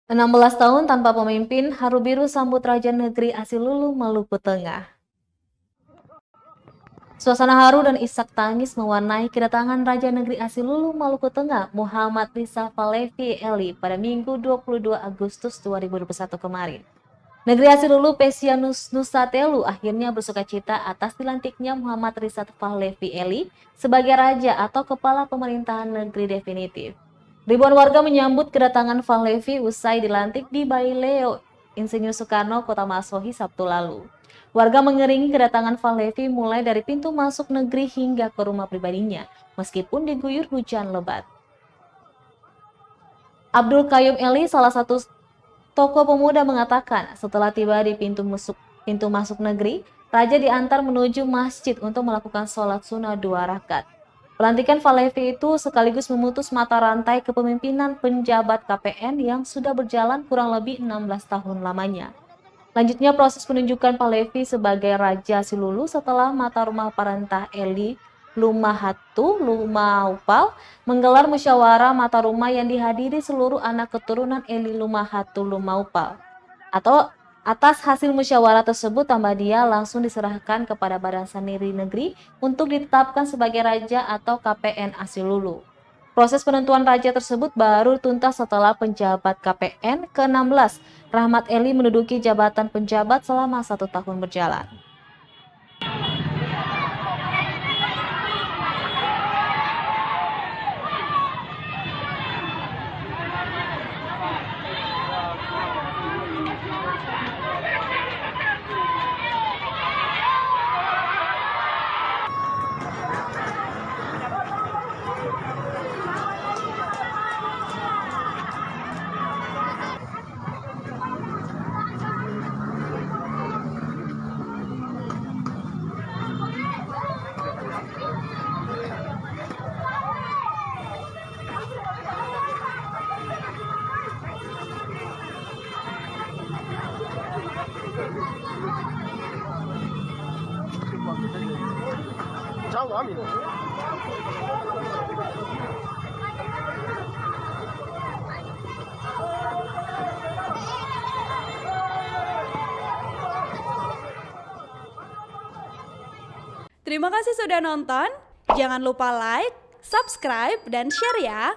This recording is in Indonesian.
16 tahun tanpa pemimpin, haru biru sambut Raja Negeri Asilulu, Maluku Tengah. Suasana haru dan isak tangis mewarnai kedatangan Raja Negeri Asilulu, Maluku Tengah, Muhammad Risa Falevi Eli pada Minggu 22 Agustus 2021 kemarin. Negeri Asilulu Pesianus Nusa Telu akhirnya bersukacita atas dilantiknya Muhammad Risa Falevi Eli sebagai Raja atau Kepala Pemerintahan Negeri Definitif. Ribuan warga menyambut kedatangan Falevi usai dilantik di Baileo Insinyur Soekarno, Kota Masohi, Sabtu lalu. Warga mengiringi kedatangan Falevi mulai dari pintu masuk negeri hingga ke rumah pribadinya, meskipun diguyur hujan lebat. Abdul Qayyum Eli, salah satu tokoh pemuda, mengatakan setelah tiba di pintu masuk negeri, Raja diantar menuju masjid untuk melakukan sholat sunnah 2 rakaat. Pelantikan Falevi itu sekaligus memutus mata rantai kepemimpinan penjabat KPN yang sudah berjalan kurang lebih 16 tahun lamanya. Lanjutnya proses penunjukan Falevi sebagai Raja Silulu setelah mata rumah parentah Eli Lumahatu Lumaupal menggelar musyawarah mata rumah yang dihadiri seluruh anak keturunan Eli Lumahatu Lumaupal. Atas hasil musyawarah tersebut, Tambahdia langsung diserahkan kepada Badan Saniri Negeri untuk ditetapkan sebagai Raja atau KPN Asilulu. Proses penentuan Raja tersebut baru tuntas setelah penjabat KPN ke-16, Rahmat Eli, menduduki jabatan penjabat selama 1 tahun berjalan. Terima kasih sudah nonton. Jangan lupa like, subscribe, dan share ya.